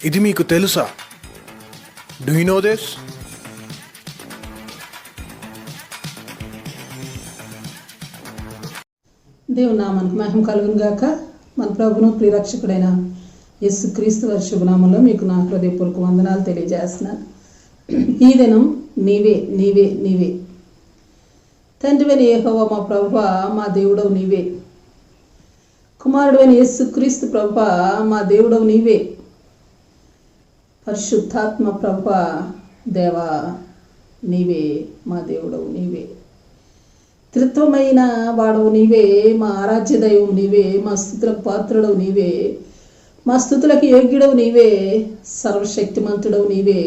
ఇది మీకు తెలుసా? Do you know this? దేవుని నామానికి మహిమ కలుగును గాక. మన ప్రభును ప్రియరక్షకుడైన యేసుక్రీస్తు వారి శుభనామంలో మీకు నా హృదయపూర్వక వందనాలు తెలియజేస్తున్నాను. ఈ దినం నీవే నీవే నీవే తండ్రివైన యెహోవా మా ప్రభువా, మా దేవుడవు నీవే. కుమారుడైన యేసుక్రీస్తు ప్రభువా, మా దేవుడవు నీవే. పరిశుద్ధాత్మ ప్రభువా, దేవా నీవే, మా దేవుడవు నీవే. త్రిత్వమైన వాడవు నీవే, మా ఆరాధ్య దైవం నీవే, మా స్తుతులకు పాత్రుడవు నీవే, మా స్తుతులకు యోగ్యుడవు నీవే, సర్వశక్తిమంతుడవు నీవే,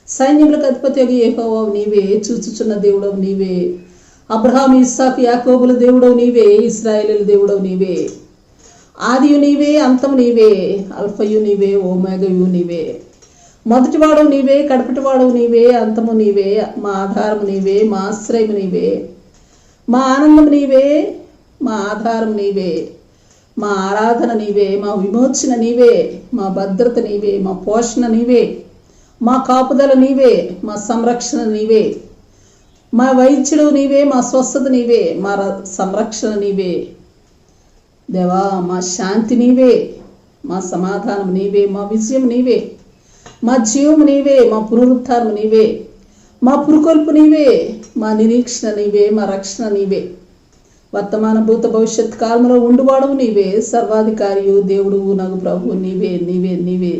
సైన్యములకు అధిపతి యెహోవావు నీవే, చూచుచున్న దేవుడవు నీవే, అబ్రహాము ఇస్సాకు యాకోబుల దేవుడవు నీవే, ఇశ్రాయేలు దేవుడవు నీవే. ఆదియు నీవే, అంతము నీవే, అల్ఫయు నీవే, ఓమేగయు నీవే. మొదటివాడవు నీవే, కడపటివాడవు నీవే, అంతము నీవే, మా ఆధారము నీవే, మా ఆశ్రయము నీవే, మా ఆనందం నీవే, మా ఆధారం నీవే, మా ఆరాధన నీవే, మా విమోచన నీవే, మా భద్రత నీవే, మా పోషణ నీవే, మా కాపుదల నీవే, మా సంరక్షణ నీవే, మా వైద్యుడు నీవే, మా స్వస్థత నీవే, మా సంరక్షణ నీవే. దేవా, మా శాంతి నీవే, మా సమాధానం నీవే, మా విజయం నీవే, మా జీవము నీవే, మా పునరుద్ధారం నీవే, మా పురుకొల్పు నీవే, మా నిరీక్షణ నీవే, మా రక్షణ నీవే. వర్తమాన భూత భవిష్యత్ కాలంలో ఉండువాడవు నీవే, సర్వాధికారియు దేవుడు నగు ప్రభు నీవే నీవే నీవే.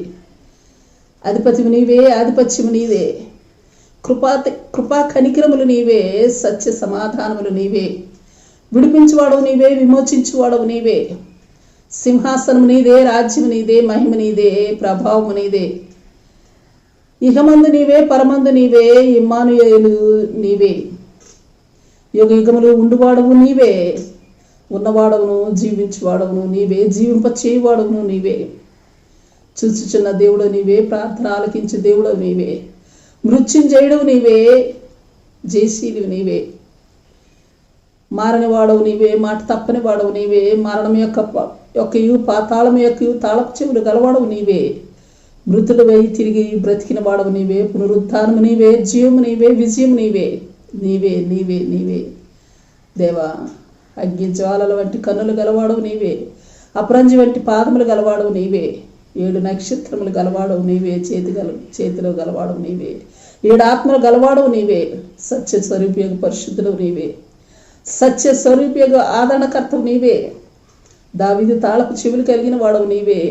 అధిపతివి నీవే, ఆధిపత్యము నీవే, కృపా కనికరములు నీవే, సత్య సమాధానములు నీవే. విడిపించువాడవు నీవే, విమోచించువాడవు నీవే. సింహాసనము నీదే, రాజ్యము నీదే, మహిమ నీదే, ప్రభావము నీదే. ఇహమందు నీవే, పరమందు నీవే, ఇమ్మానుయేలు నీవే. యుగ యుగములు ఉండువాడవు నీవే, ఉన్నవాడవును జీవించువాడవును నీవే, జీవింప చేయువాడవును నీవే. చూచుచున్న దేవుడు నీవే, ప్రార్థన ఆలకించే దేవుడు నీవే, మృత్యుంజయుడవు నీవే, జయశీలివి నీవే. మారని వాడవు నీవే, మాట తప్పని వాడవు నీవే, మరణం యొక్కయు పాతాళం యొక్కయు తాళపు చెవులు గలవాడవు నీవే. మృతుడు వై తిరిగి బ్రతికిన వాడవు నీవే, పునరుద్ధానము నీవే, జీవము నీవే, విజయం నీవే. నీవే నీవే నీవే. దేవా, అగ్ని జ్వాలల వంటి కన్నులు గలవాడవు నీవే, అపరంజి వంటి పాదములు గలవాడవు నీవే, 7 నక్షత్రములు గలవాడవు నీవే, చేతిలో గలవాడవు నీవే, 7 ఆత్మలు గలవాడవు నీవే. సత్య స్వరూపియగు పరిశుద్ధుడు నీవే, సత్య స్వరూపియగు ఆదరణకర్తవు నీవే. దావీదు తాళపు చెవులు కలిగిన వాడవు నీవే,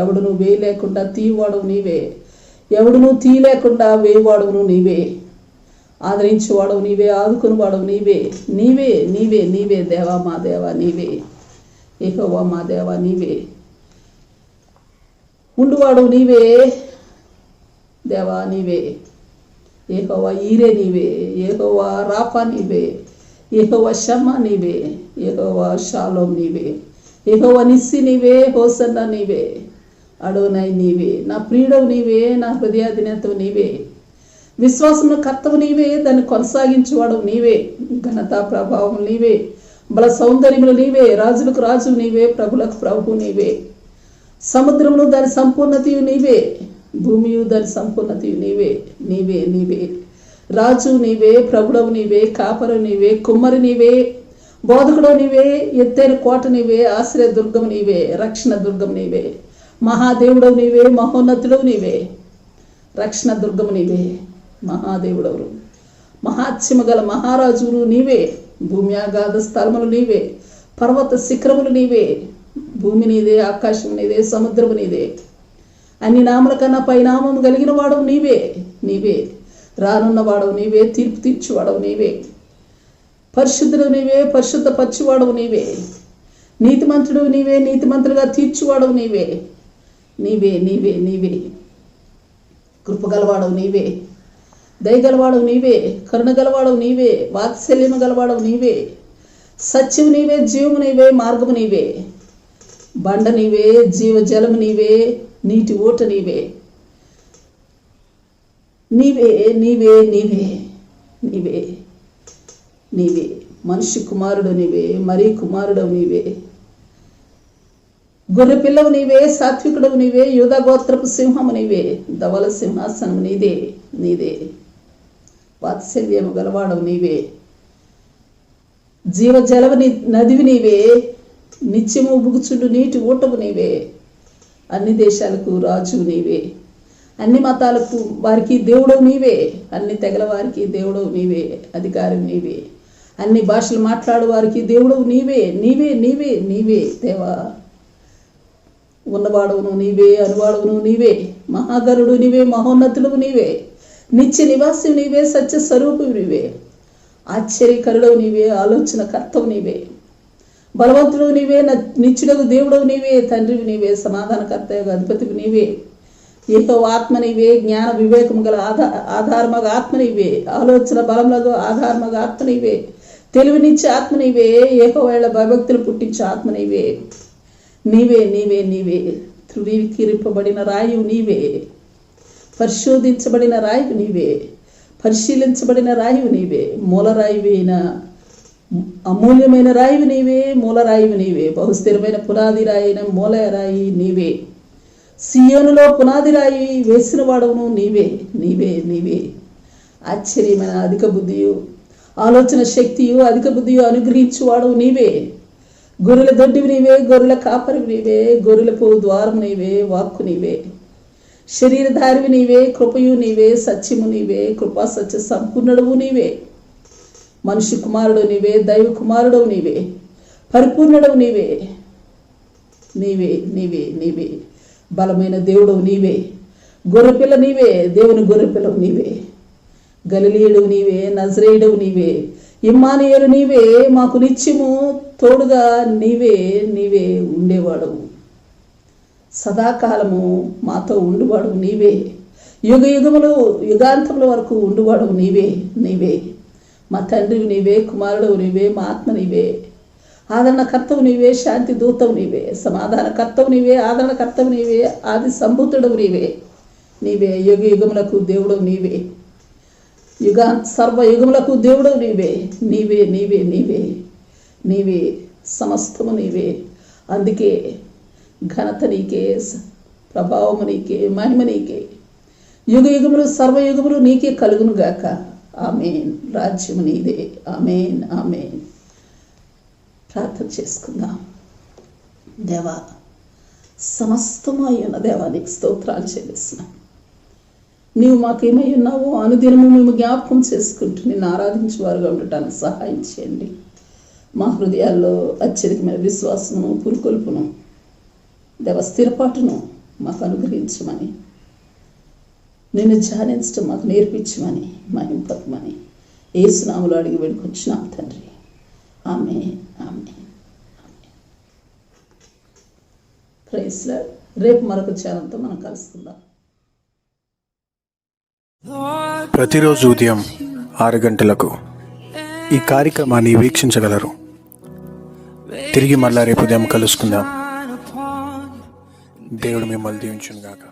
ఎవడును వేయి లేకుండా తీయవాడవు నీవే, ఎవడును తీయ లేకుండా వేయవాడవును నీవే. ఆదరించేవాడవు నీవే, ఆదుకుని వాడవు నీవే. నీవే నీవే నీవే. దేవా మా దేవా నీవే, యెహోవా మా దేవా నీవే. ఉండువాడవు నీవే, దేవా నీవే. యెహోవా ఈరే నీవే, యెహోవా రాఫా నీవే, యెహోవా షమ్మా నీవే, యెహోవా షాలోమ్ నీవే, యెహోవా నిస్సి నీవే, హోసన్నా నీవే, అడోనై నీవే. నా ప్రియుడవు నీవే, నా హృదయాధినేతవు నీవే, విశ్వాసము కర్తవు నీవే, దాన్ని కొనసాగించేవాడవు నీవే. ఘనత ప్రభావం నీవే, బల సౌందర్యములు నీవే, రాజులకు రాజు నీవే, ప్రభులకు ప్రభువు నీవే. సముద్రమును దాని సంపూర్ణతయు నీవే, భూమియు దాని సంపూర్ణతయు నీవే. నీవే నీవే. రాజు నీవే, ప్రభుడవు నీవే, కాపరు నీవే, కుమ్మరి నీవే, బోధకుడు నీవే, ఎత్తైన కోట నీవే, ఆశ్రయ దుర్గం నీవే, రక్షణ దుర్గం నీవే. మహాదేవుడవు నీవే, మహోన్నతుడవు నీవే, రక్షణ దుర్గము నీవే, మహాదేవుడవు. మహాత్మ్యము గల మహారాజులు నీవే, భూమి ఆగాధ స్థలములు నీవే, పర్వత శిఖరములు నీవే. భూమి నీదే, ఆకాశం నీదే, సముద్రము నీదే. అన్ని నామల కన్నా పైనామము కలిగిన వాడవు నీవే. నీవే రానున్న వాడవు నీవే, తీర్పు తీర్చువాడవు నీవే. పరిశుద్ధుడు నీవే, పరిశుద్ధ పరచువాడవు నీవే. నీతిమంతుడు నీవే, నీతిమంతులుగా తీర్చువాడవు నీవే. నీవే నీవే నీవే. కృపగలవాడవు నీవే, దయగలవాడవు నీవే, కరుణ గలవాడవు నీవే, వాత్సల్యము గలవాడవు నీవే. సత్యము నీవే, జీవము నీవే, మార్గము నీవే. బండ నీవే, జీవజలము నీవే, నీటి ఊట నీవే. నీవే నీవే నీవే నీవే నీవే. మనిషి కుమారుడు నీవే, మరీ కుమారుడు నీవే. గొర్రె పిల్లవు నీవే, సాత్వికుడవు నీవే, యూదా గోత్రపు సింహము నీవే, ధవల సింహాసనము నీదే నీదే. వాత్సల్యము గలవాడవు నీవే, జీవజలవ నదివి నీవే, నిత్యము బుగుచుండు నీటి ఊటవు నీవే. అన్ని దేశాలకు రాజు నీవే, అన్ని మతాలకు వారికి దేవుడవు నీవే, అన్ని తెగల వారికి దేవుడవు నీవే, అధికారి నీవే. అన్ని భాషలు మాట్లాడు వారికి దేవుడవు నీవే నీవే నీవే నీవే. దేవా, ఉన్నవాడవును నీవే, అనువాడవును నీవే, మహాగరుడు నీవే, మహోన్నతుడు నీవే, నిత్య నివాసి నీవే, సత్య స్వరూపు నీవే, ఆశ్చర్యకరుడవు నీవే, ఆలోచన కర్తవు నీవే, బలవంతుడు నీవే, నిత్యుడకు దేవుడవు నీవే, తండ్రివి నీవే, సమాధానకర్త అధిపతివి నీవే, యెహోవా ఆత్మ నీవే, జ్ఞాన వివేకము గల ఆధారమగ ఆత్మ నీవే, ఆలోచన బలములకు ఆధారమగ ఆత్మ నీవే, తెలివినిచ్చే ఆత్మ నీవే, యెహోవా భయభక్తులు పుట్టించే ఆత్మ నీవే నీవే నీవే నీవే. ధృవీకరింపబడిన రాయువు నీవే, పరిశోధించబడిన రాయువు నీవే, పరిశీలించబడిన రాయువు నీవే, మూలరాయివైన అమూల్యమైన రాయివి నీవే, మూలరాయివి నీవే, బహుస్థిరమైన పునాది రాయిన మూలరాయి నీవే, సియోనులో పునాది రాయి వేసిన వాడవును నీవే నీవే నీవే. ఆశ్చర్యమైన అధిక బుద్ధియు, ఆలోచన శక్తియు, అధిక బుద్ధియు అనుగ్రహించువాడవు నీవే, గొర్రెల దొడ్డివి నీవే, గొర్రెల కాపరివి నీవే, గొర్రెలకు ద్వారం నీవే, వాక్కు నీవే, శరీరధారివి నీవే, కృపయు నీవే, సత్యము నీవే, కృపా సత్య సంపూర్ణుడవు నీవే, మనిషి కుమారుడు నీవే, దైవ కుమారుడవు నీవే, పరిపూర్ణుడవు నీవే నీవే నీవే నీవే. బలమైన దేవుడవు నీవే, గొర్రెపిల్ల నీవే, దేవుని గొర్రెపిల్లవు నీవే, గలిలీయుడవు నీవే, నజరేయుడవు నీవే, ఇమ్మానుయేలు నీవే, మాకు నిత్యము తోడుగా నీవే నీవే ఉండేవాడవు, సదాకాలము మాతో ఉండువాడవు నీవే, యుగ యుగములు యుగాంతముల వరకు ఉండువాడవు నీవే నీవే. మా తండ్రివి నీవే, కుమారుడవు నీవే, మా ఆత్మ నీవే, ఆదరణకర్తవు నీవే, శాంతి దూతవు నీవే, సమాధానకర్తవు నీవే, ఆదరణకర్తవు నీవే, ఆది సంభూతుడవు నీవే నీవే. యుగ యుగములకు దేవుడవు నీవే, సర్వ యుగములకు దేవుడవు నీవే నీవే నీవే నీవే నీవే. సమస్తము నీవే, అందుకే ఘనత నీకే, ప్రభావము నీకే, మహిమ నీకే, యుగ యుగములు సర్వయుగములు నీకే కలుగునుగాక. ఆమేన్. రాజ్యము నీదే. ఆమేన్ ఆమేన్. ప్రార్థన చేసుకుందాం. దేవా, సమస్తము అయ్యున్న దేవా, నీకు స్తోత్రాలు చెల్లిస్తున్నాం. నీవు మాకేమై ఉన్నావో అనుదినము మేము జ్ఞాపకం చేసుకుంటూ నిన్ను ఆరాధించేవారుగా ఉండటానికి సహాయం చేయండి. మా హృదయాల్లో అత్యధికమైన విశ్వాసమును, పురుకొల్పును, దేవ స్థిరపాటును మాకు అనుగ్రహించమని, నిన్ను ధ్యానించడం మాకు నేర్పించమని, మహింపమని యేసు నామములో అడిగి వేడుకొంచున్నాం తండ్రి. ఆమేన్ ఆమేన్ ఆమేన్. Praise lord. రేపు మరొక ఛానల్తో మనం కలుసుకుందాం. ప్రతిరోజు ఉదయం 6 గంటలకు ఈ కార్యక్రమాన్ని వీక్షించగలరు. తిరిగి మళ్ళా రేపు ఉదయం కలుసుకుందాం. దేవుడు మిమ్మల్ని దీవించును గాక.